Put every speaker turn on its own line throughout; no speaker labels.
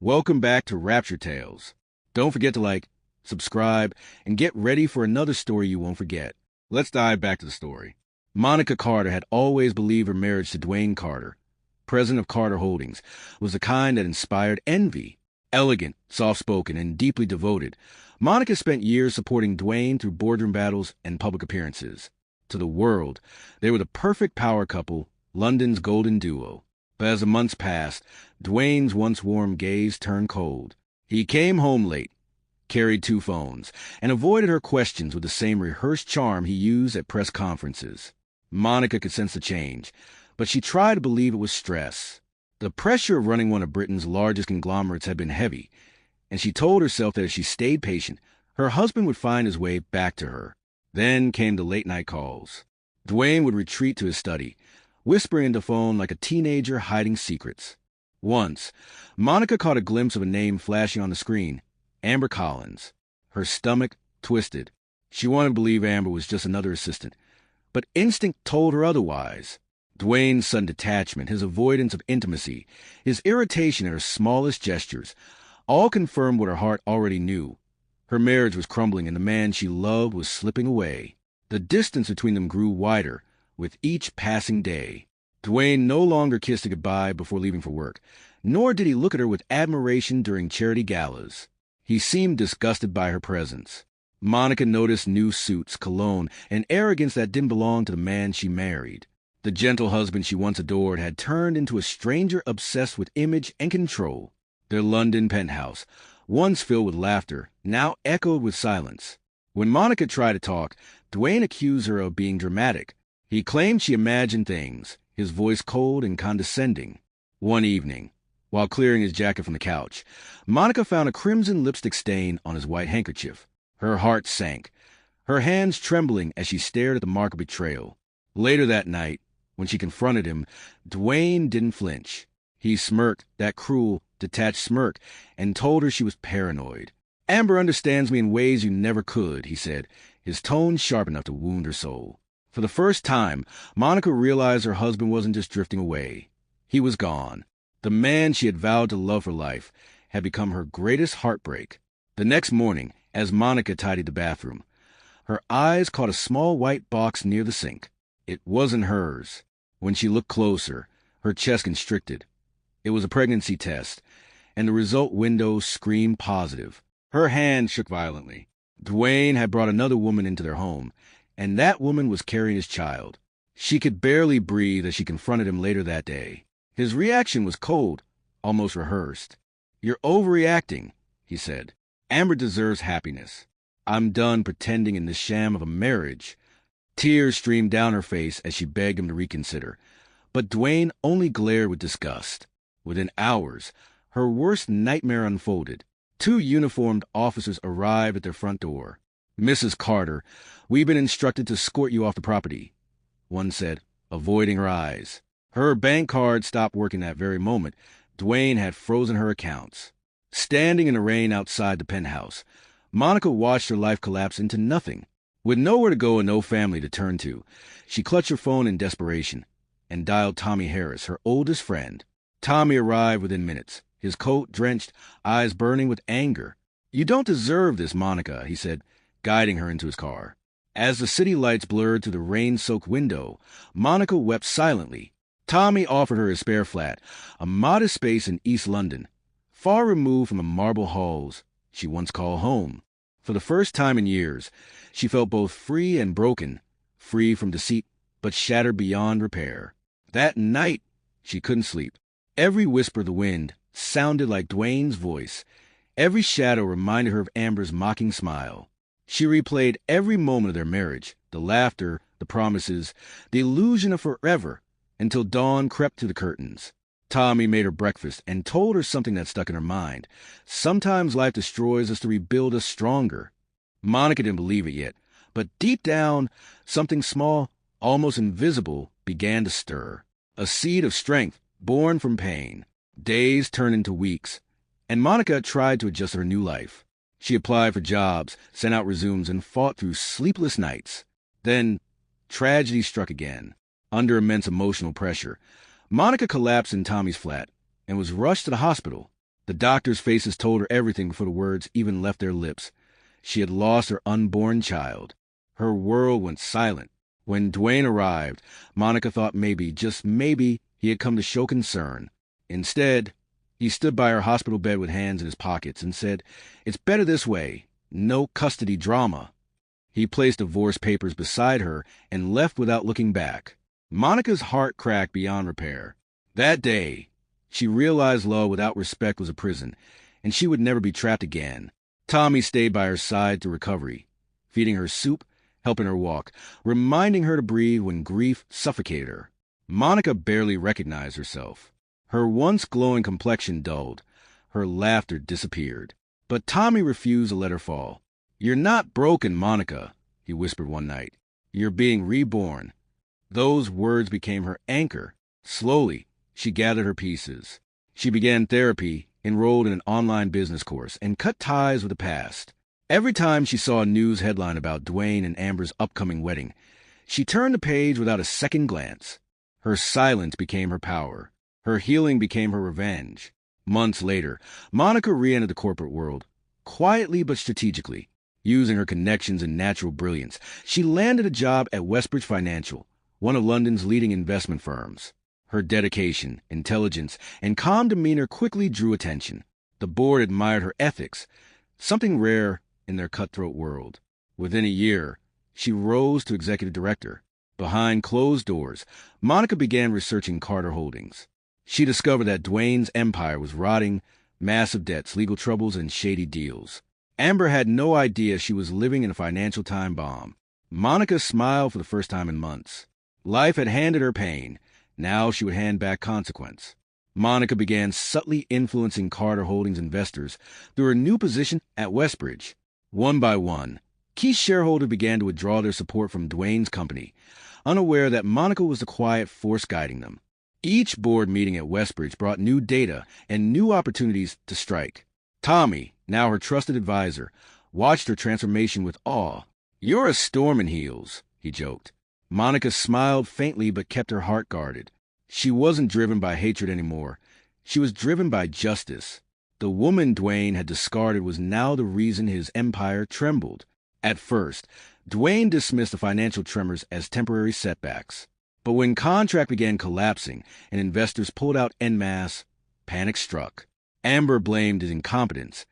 Welcome back to Rapture Tales. Don't forget to like, subscribe, and get ready for another story you won't forget. Let's dive back to the story. Monica Carter had always believed her marriage to Dwayne Carter, president of Carter Holdings, was the kind that inspired envy. Elegant, soft-spoken, and deeply devoted, Monica spent years supporting Dwayne through boardroom battles and public appearances. To the world, they were the perfect power couple, London's golden duo. But as the months passed, Dwayne's once warm gaze turned cold. He came home late, carried 2 phones, and avoided her questions with the same rehearsed charm he used at press conferences. Monica could sense the change, but she tried to believe it was stress. The pressure of running one of Britain's largest conglomerates had been heavy, and she told herself that if she stayed patient, her husband would find his way back to her. Then came the late-night calls. Dwayne would retreat to his study, whispering into the phone like a teenager hiding secrets. Once, Monica caught a glimpse of a name flashing on the screen, Amber Collins. Her stomach twisted. She wanted to believe Amber was just another assistant, but instinct told her otherwise. Dwayne's sudden detachment, his avoidance of intimacy, his irritation at her smallest gestures, all confirmed what her heart already knew. Her marriage was crumbling and the man she loved was slipping away. The distance between them grew wider with each passing day. Dwayne no longer kissed her goodbye before leaving for work, nor did he look at her with admiration during charity galas. He seemed disgusted by her presence. Monica noticed new suits, cologne, and arrogance that didn't belong to the man she married. The gentle husband she once adored had turned into a stranger obsessed with image and control. Their London penthouse, once filled with laughter, now echoed with silence. When Monica tried to talk, Dwayne accused her of being dramatic. He claimed she imagined things, his voice cold and condescending. One evening, while clearing his jacket from the couch, Monica found a crimson lipstick stain on his white handkerchief. Her heart sank, her hands trembling as she stared at the mark of betrayal. Later that night, when she confronted him, Dwayne didn't flinch. He smirked, that cruel, detached smirk, and told her she was paranoid. "Amber understands me in ways you never could," he said, his tone sharp enough to wound her soul. For the first time, Monica realized her husband wasn't just drifting away. He was gone. The man she had vowed to love for life had become her greatest heartbreak. The next morning, as Monica tidied the bathroom, her eyes caught a small white box near the sink. It wasn't hers. When she looked closer, her chest constricted. It was a pregnancy test, and the result window screamed positive. Her hand shook violently. Dwayne had brought another woman into their home, and that woman was carrying his child. She could barely breathe as she confronted him later that day. His reaction was cold, almost rehearsed. "You're overreacting," he said. "Amber deserves happiness. I'm done pretending in this sham of a marriage." Tears streamed down her face as she begged him to reconsider, but Dwayne only glared with disgust. Within hours, her worst nightmare unfolded. 2 uniformed officers arrived at their front door. "Mrs. Carter, we've been instructed to escort you off the property," one said, avoiding her eyes. Her bank card stopped working that very moment. Dwayne had frozen her accounts. Standing in the rain outside the penthouse, Monica watched her life collapse into nothing. With nowhere to go and no family to turn to, she clutched her phone in desperation and dialed Tommy Harris, her oldest friend. Tommy arrived within minutes, his coat drenched, eyes burning with anger. "You don't deserve this, Monica," he said, guiding her into his car. As the city lights blurred through the rain-soaked window, Monica wept silently. Tommy offered her his spare flat, a modest space in East London, far removed from the marble halls she once called home. For the first time in years, she felt both free and broken, free from deceit, but shattered beyond repair. That night, she couldn't sleep. Every whisper of the wind sounded like Dwayne's voice. Every shadow reminded her of Amber's mocking smile. She replayed every moment of their marriage, the laughter, the promises, the illusion of forever, until dawn crept through the curtains. Tommy made her breakfast and told her something that stuck in her mind. Sometimes life destroys us to rebuild us stronger. Monica didn't believe it yet, but deep down, something small, almost invisible, began to stir. A seed of strength born from pain. Days turned into weeks, and Monica tried to adjust to her new life. She applied for jobs, sent out resumes, and fought through sleepless nights. Then, tragedy struck again. Under immense emotional pressure, Monica collapsed in Tommy's flat and was rushed to the hospital. The doctors' faces told her everything before the words even left their lips. She had lost her unborn child. Her world went silent. When Dwayne arrived, Monica thought maybe, just maybe, he had come to show concern. Instead, he stood by her hospital bed with hands in his pockets and said, "It's better this way. No custody drama." He placed divorce papers beside her and left without looking back. Monica's heart cracked beyond repair. That day, she realized love without respect was a prison, and she would never be trapped again. Tommy stayed by her side through recovery, feeding her soup, helping her walk, reminding her to breathe when grief suffocated her. Monica barely recognized herself. Her once glowing complexion dulled. Her laughter disappeared. But Tommy refused to let her fall. "You're not broken, Monica," he whispered one night. "You're being reborn." Those words became her anchor. Slowly, she gathered her pieces. She began therapy, enrolled in an online business course, and cut ties with the past. Every time she saw a news headline about Dwayne and Amber's upcoming wedding, she turned the page without a second glance. Her silence became her power. Her healing became her revenge. Months later, Monica re-entered the corporate world, quietly but strategically. Using her connections and natural brilliance, she landed a job at Westbridge Financial, one of London's leading investment firms. Her dedication, intelligence, and calm demeanor quickly drew attention. The board admired her ethics, something rare in their cutthroat world. Within a year, she rose to executive director. Behind closed doors, Monica began researching Carter Holdings. She discovered that Dwayne's empire was rotting, massive debts, legal troubles, and shady deals. Amber had no idea she was living in a financial time bomb. Monica smiled for the first time in months. Life had handed her pain. Now she would hand back consequence. Monica began subtly influencing Carter Holdings investors through her new position at Westbridge. One by one, key shareholders began to withdraw their support from Dwayne's company, unaware that Monica was the quiet force guiding them. Each board meeting at Westbridge brought new data and new opportunities to strike. Tommy, now her trusted advisor, watched her transformation with awe. "You're a storm in heels," he joked. Monica smiled faintly but kept her heart guarded. She wasn't driven by hatred anymore. She was driven by justice. The woman Dwayne had discarded was now the reason his empire trembled. At first, Dwayne dismissed the financial tremors as temporary setbacks. But when contract began collapsing and investors pulled out en masse, panic struck. Amber blamed his incompetence,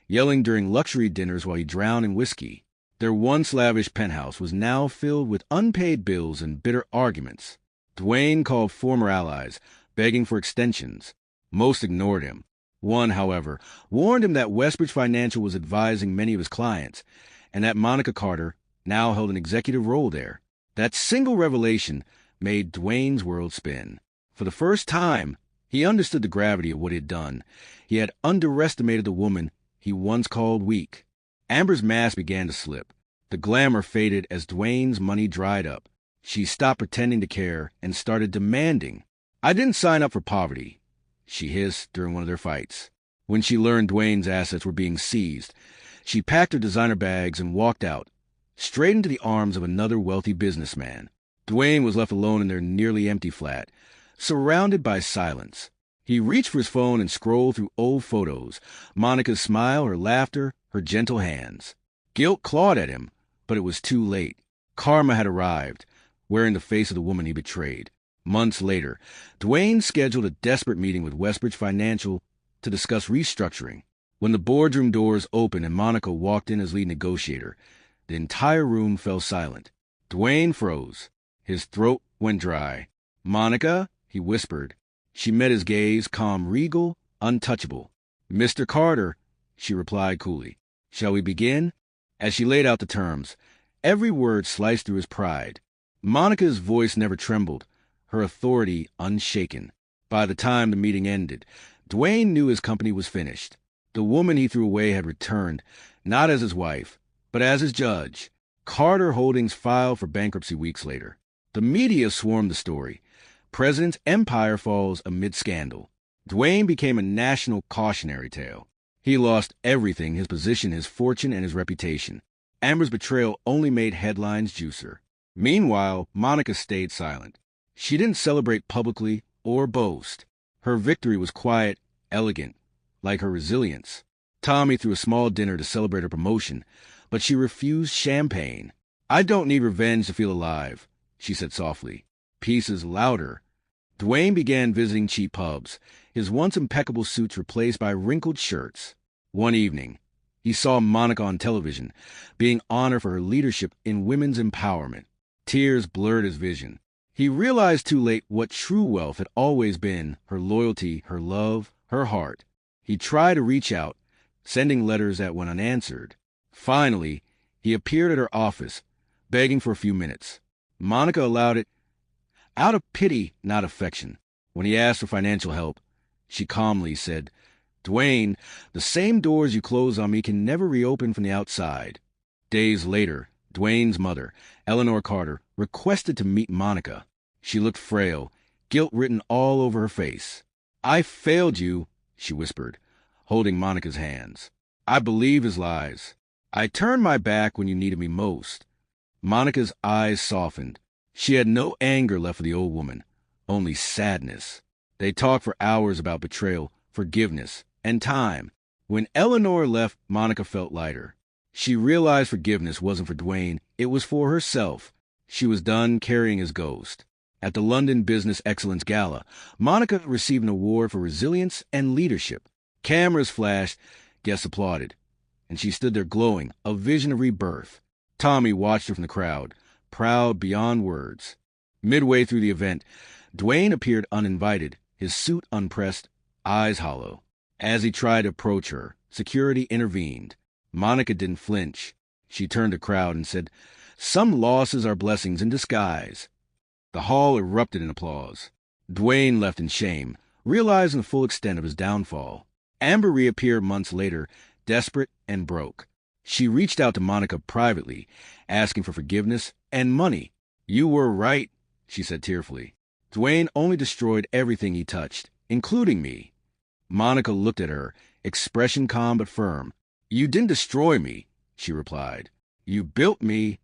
yelling during luxury dinners while he drowned in whiskey. Their once lavish penthouse was now filled with unpaid bills and bitter arguments. Dwayne called former allies, begging for extensions. Most ignored him. One, however, warned him that Westbridge Financial was advising many of his clients, and that Monica Carter now held an executive role there. That single revelation made Dwayne's world spin. For the first time, he understood the gravity of what he had done. He had underestimated the woman he once called weak. Amber's mask began to slip. The glamour faded as Dwayne's money dried up. She stopped pretending to care and started demanding. "I didn't sign up for poverty," she hissed during one of their fights. When she learned Dwayne's assets were being seized, she packed her designer bags and walked out, straight into the arms of another wealthy businessman. Dwayne was left alone in their nearly empty flat, surrounded by silence. He reached for his phone and scrolled through old photos, Monica's smile, her laughter, her gentle hands. Guilt clawed at him, but it was too late. Karma had arrived, wearing the face of the woman he betrayed. Months later, Dwayne scheduled a desperate meeting with Westbridge Financial to discuss restructuring. When the boardroom doors opened and Monica walked in as lead negotiator, the entire room fell silent. Dwayne froze. His throat went dry. "Monica," he whispered. She met his gaze, calm, regal, untouchable. "Mr. Carter," she replied coolly. "Shall we begin?" As she laid out the terms, every word sliced through his pride. Monica's voice never trembled, her authority unshaken. By the time the meeting ended, Dwayne knew his company was finished. The woman he threw away had returned, not as his wife, but as his judge. Carter Holdings filed for bankruptcy weeks later. The media swarmed the story. President's empire falls amid scandal. Dwayne became a national cautionary tale. He lost everything, his position, his fortune, and his reputation. Amber's betrayal only made headlines juicer. Meanwhile, Monica stayed silent. She didn't celebrate publicly or boast. Her victory was quiet, elegant, like her resilience. Tommy threw a small dinner to celebrate her promotion, but she refused champagne. "I don't need revenge to feel alive," she said softly. Pieces louder. Dwayne began visiting cheap pubs, his once impeccable suits replaced by wrinkled shirts. One evening, he saw Monica on television, being honored for her leadership in women's empowerment. Tears blurred his vision. He realized too late what true wealth had always been: her loyalty, her love, her heart. He tried to reach out, sending letters that went unanswered. Finally, he appeared at her office, begging for a few minutes. Monica allowed it, out of pity, not affection. When he asked for financial help, she calmly said, "Dwayne, the same doors you closed on me can never reopen from the outside." Days later, Dwayne's mother, Eleanor Carter, requested to meet Monica. She looked frail, guilt written all over her face. "I failed you," she whispered, holding Monica's hands. "I believe his lies. I turned my back when you needed me most." Monica's eyes softened. She had no anger left for the old woman, only sadness. They talked for hours about betrayal, forgiveness, and time. When Eleanor left, Monica felt lighter. She realized forgiveness wasn't for Dwayne, it was for herself. She was done carrying his ghost. At the London Business Excellence Gala, Monica received an award for resilience and leadership. Cameras flashed, guests applauded, and she stood there glowing, a vision of rebirth. Tommy watched her from the crowd, proud beyond words. Midway through the event, Dwayne appeared uninvited, his suit unpressed, eyes hollow. As he tried to approach her, security intervened. Monica didn't flinch. She turned to the crowd and said, "Some losses are blessings in disguise." The hall erupted in applause. Dwayne left in shame, realizing the full extent of his downfall. Amber reappeared months later, desperate and broke. She reached out to Monica privately, asking for forgiveness and money. "You were right," she said tearfully. "Dwayne only destroyed everything he touched, including me." Monica looked at her, expression calm but firm. "You didn't destroy me," she replied. "You built me."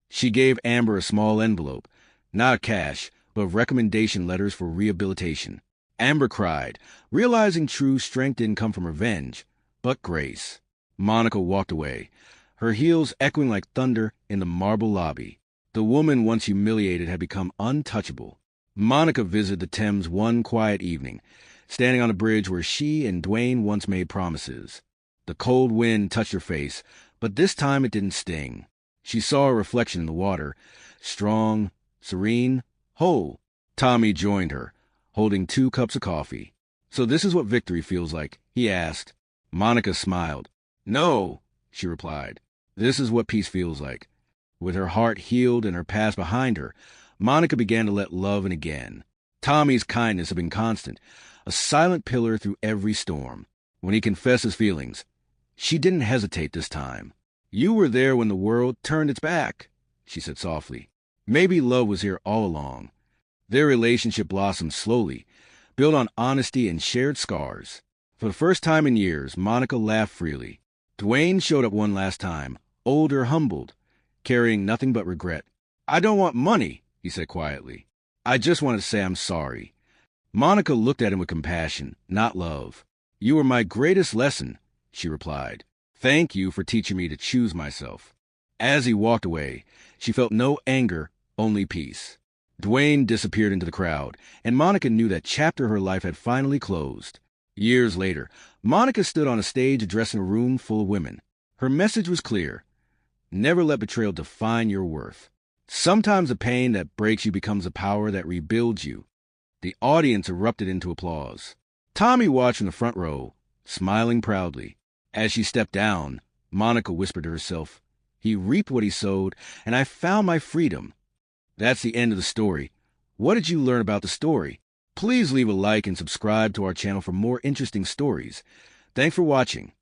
She gave Amber a small envelope, not cash, but recommendation letters for rehabilitation. Amber cried, realizing true strength didn't come from revenge, but grace. Monica walked away, her heels echoing like thunder in the marble lobby. The woman once humiliated had become untouchable. Monica visited the Thames one quiet evening, standing on a bridge where she and Dwayne once made promises. The cold wind touched her face, but this time it didn't sting. She saw a reflection in the water, strong, serene, whole. Tommy joined her, holding 2 cups of coffee. "So this is what victory feels like?" he asked. Monica smiled. "No," she replied. "This is what peace feels like." With her heart healed and her past behind her, Monica began to let love in again. Tommy's kindness had been constant, a silent pillar through every storm. When he confessed his feelings, she didn't hesitate this time. "You were there when the world turned its back," she said softly. Maybe love was here all along. Their relationship blossomed slowly, built on honesty and shared scars. For the first time in years, Monica laughed freely. Dwayne showed up one last time, older, humbled, carrying nothing but regret. "I don't want money," he said quietly. "I just wanted to say I'm sorry." Monica looked at him with compassion, not love. "You were my greatest lesson," she replied. "Thank you for teaching me to choose myself." As he walked away, she felt no anger, only peace. Dwayne disappeared into the crowd, and Monica knew that chapter of her life had finally closed. Years later, Monica stood on a stage addressing a room full of women. Her message was clear. Never let betrayal define your worth. Sometimes the pain that breaks you becomes the power that rebuilds you. The audience erupted into applause. Tommy watched from the front row, smiling proudly. As she stepped down, Monica whispered to herself, "He reaped what he sowed, and I found my freedom." That's the end of the story. What did you learn about the story? Please leave a like and subscribe to our channel for more interesting stories. Thanks for watching.